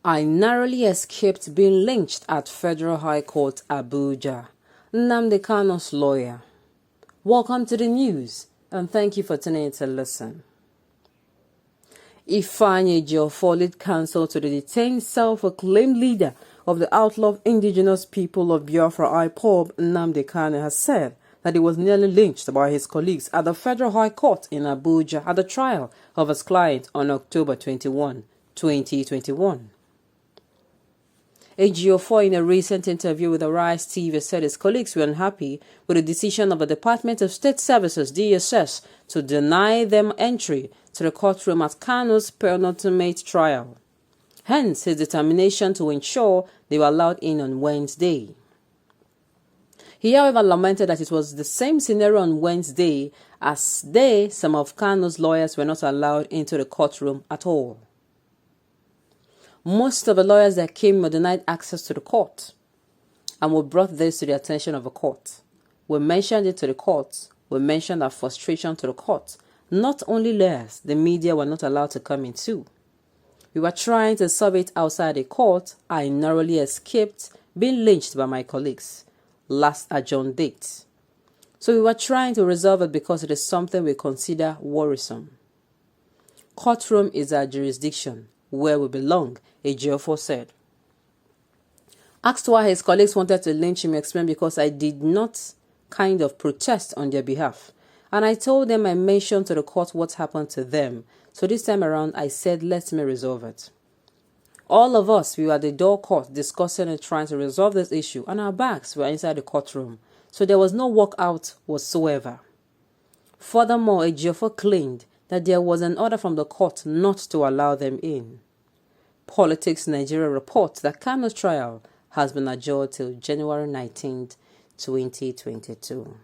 I narrowly escaped being lynched at Federal High Court, Abuja. Nnamdi Kanu's lawyer. Welcome to the news, and thank you for tuning in to listen. Ifeanyi Ejiofor lead counsel to the detained self-proclaimed leader of the outlawed indigenous people of Biafra IPOB, Nnamdi Kanu, has said that he was nearly lynched by his colleagues at the Federal High Court in Abuja at the trial of his client on October 21, 2021. Ejiofor, in a recent interview with Arise TV, said his colleagues were unhappy with the decision of the Department of State Services (DSS) to deny them entry to the courtroom at Kanu's penultimate trial. Hence, his determination to ensure they were allowed in on Wednesday. He, however, lamented that it was the same scenario on Wednesday as some of Kanu's lawyers were not allowed into the courtroom at all. Most of the lawyers that came were denied access to the court, and we brought this to the attention of the court. We mentioned it to the court. We mentioned our frustration to the court. Not only lawyers, the media were not allowed to come in too. We were trying to solve it outside the court. I narrowly escaped being lynched by my colleagues. Last adjourned date. So we were trying to resolve it because it is something we consider worrisome. Courtroom is our jurisdiction, where we belong, Ejiofor said. Asked why his colleagues wanted to lynch him, explained because I did not kind of protest on their behalf. And I told them I mentioned to the court what happened to them. So this time around, I said, let me resolve it. All of us, we were at the door court discussing and trying to resolve this issue, and our bags were inside the courtroom. So there was no walkout whatsoever. Furthermore, Ejiofor claimed that there was an order from the court not to allow them in. Politics Nigeria reports that Kanu's trial has been adjourned till January 19, 2022.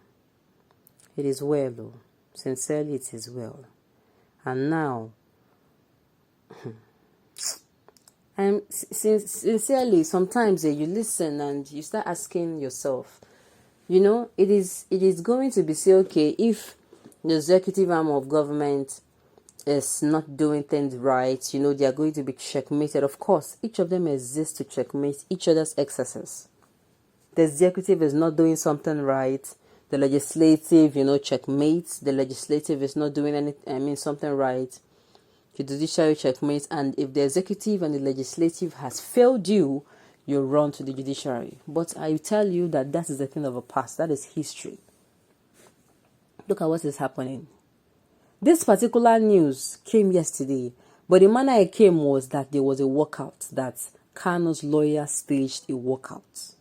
It is well, though. Sincerely, it is well. And now, sincerely, sometimes you listen and you start asking yourself, it is going to be say, okay, if the executive arm of government is not doing things right, they are going to be checkmated. Of course, each of them exists to checkmate each other's excesses. The executive is not doing something right. The legislative, checkmates. The legislative is not doing something right. The judiciary checkmates. And if the executive and the legislative has failed you, you run to the judiciary. But I tell you that is a thing of the past. That is history. Look at what is happening. This particular news came yesterday, but the manner it came was that there was a walkout, that Kanu's lawyer staged a walkout.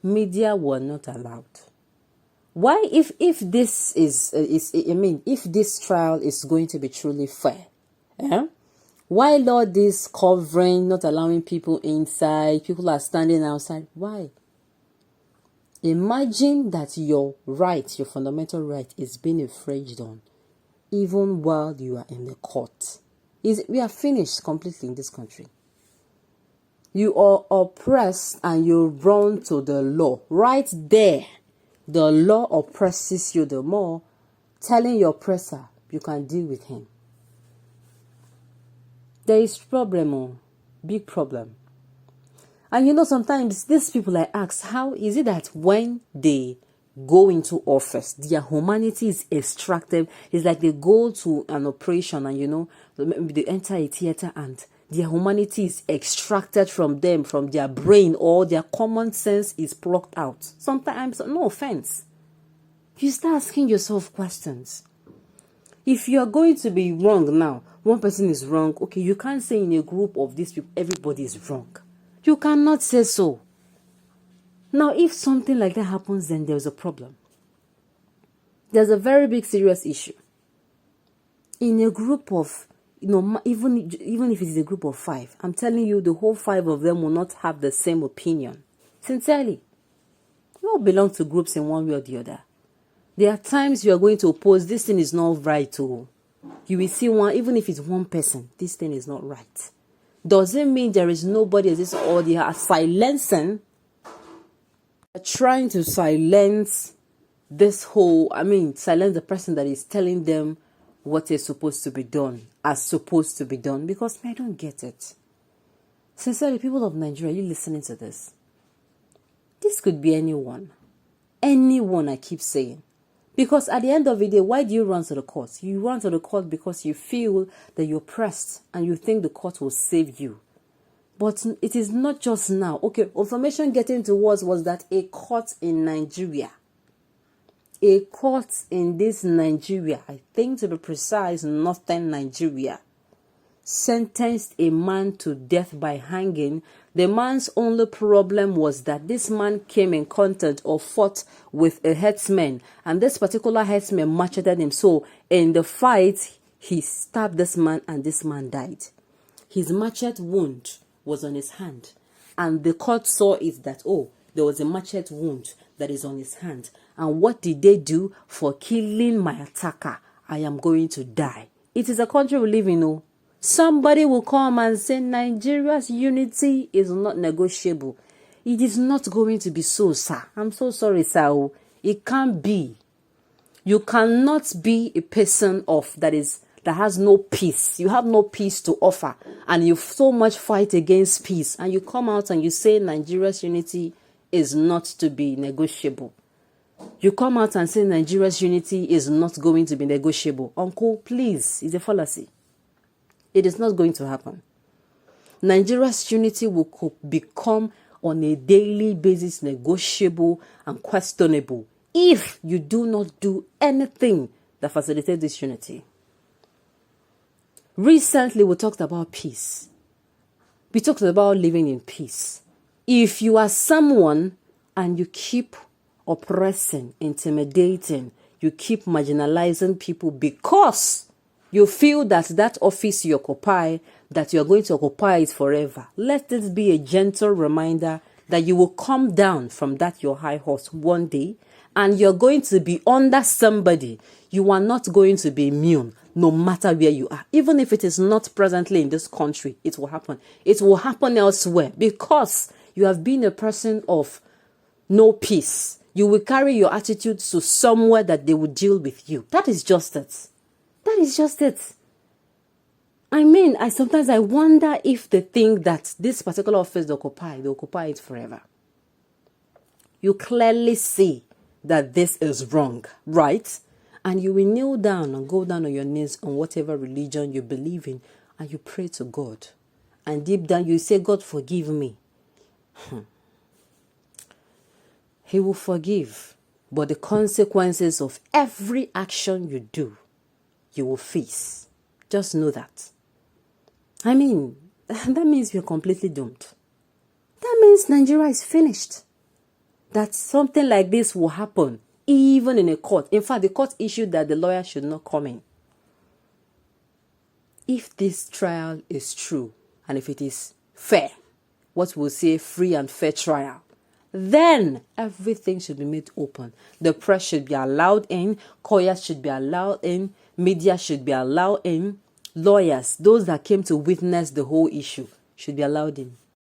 Media were not allowed. Why, if this if this trial is going to be truly fair, why all this covering, not allowing people inside, people are standing outside? Why? Imagine that your right, your fundamental right, is being infringed on, even while you are in the court. We are finished completely in this country. You are oppressed and you run to the law. Right there, the law oppresses you the more, telling your oppressor you can deal with him. There is problem, big problem. And sometimes these people I ask, how is it that when they go into office, their humanity is extracted? It's like they go to an operation and they enter a theater and their humanity is extracted from them, from their brain, or their common sense is plucked out. Sometimes, no offense, you start asking yourself questions. If you are going to be wrong now, one person is wrong, okay, you can't say in a group of these people, everybody is wrong. You cannot say so. Now, if something like that happens, then there's a problem. There's a very big, serious issue. In a group of, even if it's a group of 5, I'm telling you, the whole 5 of them will not have the same opinion. Sincerely. We all belong to groups in one way or the other. There are times you are going to oppose, this thing is not right. You will see one, even if it's one person, this thing is not right. Doesn't mean there is nobody as this, or they are silencing, trying to silence this whole, silence the person that is telling them what is supposed to be done, as supposed to be done, because I don't get it. Sincerely, people of Nigeria, are you listening to this? This could be anyone. Anyone, I keep saying. Because at the end of the day, why do you run to the court? You run to the court because you feel that you're pressed and you think the court will save you. But it is not just now. Okay, information getting to us was that a court in Nigeria, a court in this Nigeria, I think to be precise, northern Nigeria, sentenced a man to death by hanging. The man's only problem was that this man came in contact or fought with a herdsman, and this particular herdsman macheted him. So in the fight, he stabbed this man and this man died. His machete wound was on his hand, and the court saw it that, oh, there was a machete wound that is on his hand. And what did they do? For killing my attacker, I am going to die. It is a country we live in, oh. Somebody will come and say Nigeria's unity is not negotiable. It is not going to be so, sir. I'm so sorry, sir. It can't be. You cannot be a person that has no peace. You have no peace to offer, and you so much fight against peace, and you come out and you say Nigeria's unity is not to be negotiable. You come out and say Nigeria's unity is not going to be negotiable. Uncle, please, it's a fallacy. It is not going to happen. Nigeria's unity will become on a daily basis negotiable and questionable if you do not do anything that facilitates this unity. Recently, we talked about peace. We talked about living in peace. If you are someone and you keep oppressing, intimidating, you keep marginalizing people because you feel that office you occupy, that you are going to occupy it forever, let this be a gentle reminder that you will come down from that your high horse one day, and you're going to be under somebody. You are not going to be immune, no matter where you are. Even if it is not presently in this country, it will happen. It will happen elsewhere because you have been a person of no peace. You will carry your attitude to somewhere that they will deal with you. That is just it. That is just it. I mean, sometimes I wonder if they think that this particular office they occupy it forever. You clearly see that this is wrong, right? And you will kneel down and go down on your knees on whatever religion you believe in, and you pray to God. And deep down you say, God, forgive me. He will forgive, but the consequences of every action you do, you will face. Just know that. I mean, that means we're completely doomed. That means Nigeria is finished. That something like this will happen even in a court. In fact, the court issued that the lawyer should not come in. If this trial is true, and if it is fair, what we'll say free and fair trial, then everything should be made open. The press should be allowed in, lawyers should be allowed in, media should be allowed in, lawyers, those that came to witness the whole issue, should be allowed in.